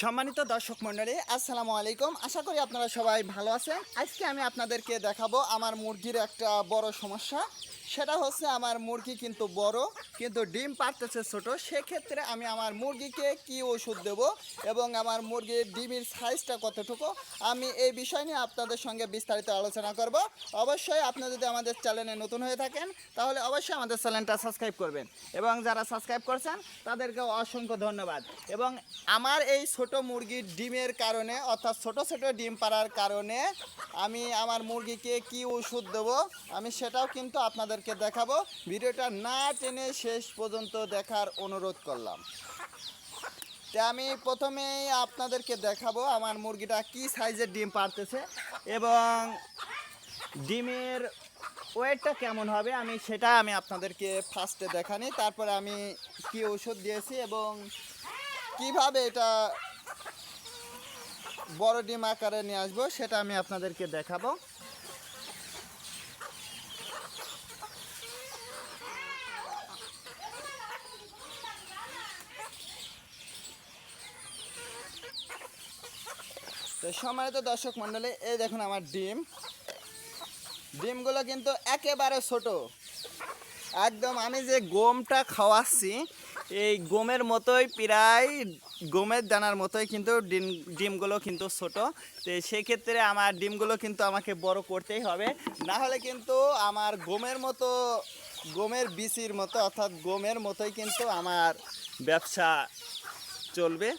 সম্মানিত দর্শক মণ্ডলী, আসসালামু আলাইকুম। আশা করি আপনারা সবাই ভালো আছেন। আজকে আমি আপনাদেরকে দেখাবো আমার মুরগির একটা বড় সমস্যা। সেটা হচ্ছে আমার মুরগি কিন্তু বড়, কিন্তু ডিম পাড়তেছে ছোট। সেক্ষেত্রে আমি আমার মুরগিকে কি ওষুধ দেব এবং আমার মুরগির ডিমের সাইজটা কতটুকু, আমি এই বিষয় নিয়ে আপনাদের সঙ্গে বিস্তারিত আলোচনা করব। অবশ্যই আপনি যদি আমাদের চ্যানেলে নতুন হয়ে থাকেন তাহলে অবশ্যই আমাদের চ্যানেলটা সাবস্ক্রাইব করবেন, এবং যারা সাবস্ক্রাইব করছেন তাদেরকে অসংখ্য ধন্যবাদ। এবং আমার এই ছোট মুরগির ডিমের কারণে, অর্থাৎ ছোট ছোট ডিম পাড়ার কারণে আমি আমার মুরগিকে কি ওষুধ দেবো আমি সেটাও কিন্তু আপনাদেরকে দেখাবো। ভিডিওটা না টেনে শেষ পর্যন্ত দেখার অনুরোধ করলাম। তো আমি প্রথমেই আপনাদেরকে দেখাবো আমার মুরগিটা কি সাইজের ডিম পাড়তেছে এবং ডিমের ওয়েটটা কেমন হবে, সেটা আমি আপনাদেরকে ফার্স্টে দেখানি। তারপরে আমি কি ওষুধ দিয়েছি এবং কিভাবে এটা বড় ডিম আকারে নিয়ে আসবো সেটা আমি আপনাদেরকে দেখাবো। তো সম্মানিত দর্শক মণ্ডলী, এই দেখুন আমার ডিমগুলো কিন্তু একেবারে ছোট। একদম আমি যে গমটা খাওয়াচ্ছি এই গমের মতোই, প্রায় গমের দানার মতোই কিন্তু ডিমগুলো কিন্তু ছোট। তো সেক্ষেত্রে আমার ডিমগুলো কিন্তু আমাকে বড় করতেই হবে, না হলে কিন্তু আমার গমের বিচির মতো, অর্থাৎ গমের মতোই কিন্তু আমার ব্যবসা চলবে।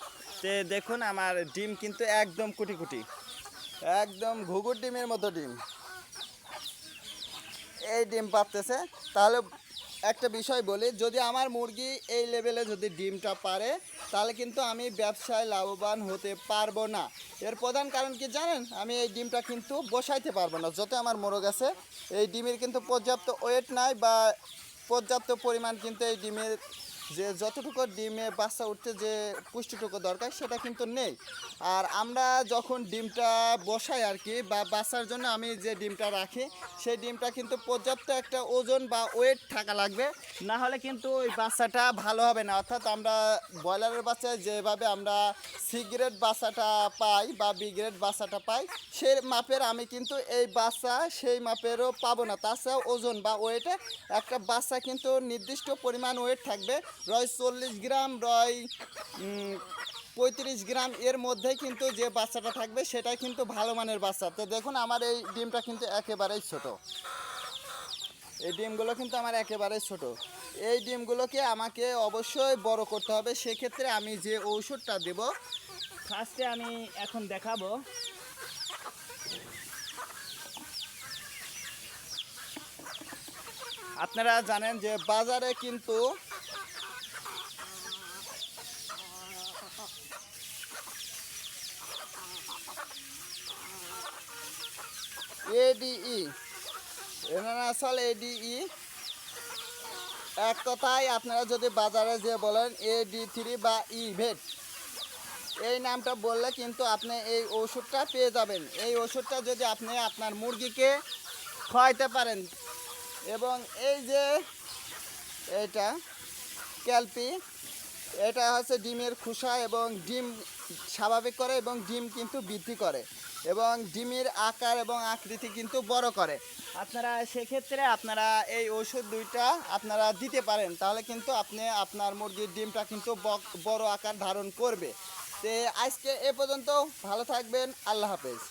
তো দেখুন আমার ডিম কিন্তু একদম কুটি কুটি, একদম ঘুঘুর ডিমের মতো ডিম এই ডিম পাড়তেছে। তাহলে একটা বিষয় বলি, যদি আমার মুরগি এই লেভেলে যদি ডিমটা পারে তাহলে কিন্তু আমি ব্যবসায় লাভবান হতে পারবো না। এর প্রধান কারণ কি জানেন, আমি এই ডিমটা কিন্তু বসাইতে পারবো না। যত আমার মোরগ আছে এই ডিমের কিন্তু পর্যাপ্ত ওয়েট নাই বা পর্যাপ্ত পরিমাণ কিন্তু এই ডিমের যে যতটুকু ডিমে বাচ্চা উঠতে যে পুষ্টিটুকু দরকার সেটা কিন্তু নেই। আর আমরা যখন ডিমটা বসাই আর কি, বা বাচ্চার জন্য আমি যে ডিমটা রাখি সেই ডিমটা কিন্তু পর্যাপ্ত একটা ওজন বা ওয়েট থাকা লাগবে, না হলে কিন্তু ওই বাচ্চাটা ভালো হবে না। অর্থাৎ আমরা ব্রয়লারের বাচ্চায় যেভাবে আমরা সি গ্রেড বাচ্চাটা পাই বা বি গ্রেড বাচ্চাটা পাই, সেই মাপের আমি কিন্তু এই বাচ্চা সেই মাপেরও পাবো না। তাছাড়াও ওজন বা ওয়েটে একটা বাচ্চা কিন্তু নির্দিষ্ট পরিমাণ ওয়েট থাকবে, রয় 40 গ্রাম, রয় 35 গ্রাম, এর মধ্যেই কিন্তু যে বাচ্চাটা থাকবে সেটাই কিন্তু ভালো মানের বাচ্চা। তো দেখুন আমার এই ডিমটা কিন্তু একেবারেই ছোট, এই ডিমগুলো কিন্তু আমার একেবারেই ছোট। এই ডিমগুলোকে আমাকে অবশ্যই বড় করতে হবে। সেক্ষেত্রে আমি যে ঔষধটা দেব ফার্স্টে আমি এখন দেখাবো। আপনারা জানেন যে বাজারে কিন্তু এডিই, এনারাসল এডিই, এক কথায় আপনারা যদি বাজারে যে বলেন AD3 বা ইভেট, এই নামটা বললে কিন্তু আপনি এই ওষুধটা পেয়ে যাবেন। এই ওষুধটা যদি আপনি আপনার মুরগিকে খাওয়াইতে পারেন, এবং এই যে এটা ক্যালপি, এটা হচ্ছে ডিমের খোসা এবং ডিম স্বাভাবিক করে এবং ডিম কিন্তু বৃদ্ধি করে এবং ডিমের আকার এবং আকৃতি কিন্তু বড় করে। আপনারা সেক্ষেত্রে আপনারা এই ওষুধ দুইটা আপনারা দিতে পারেন, তাহলে কিন্তু আপনি আপনার মুরগির ডিমটা কিন্তু বড় আকার ধারণ করবে। তো আজকে এ পর্যন্ত, ভালো থাকবেন, আল্লাহ হাফেজ।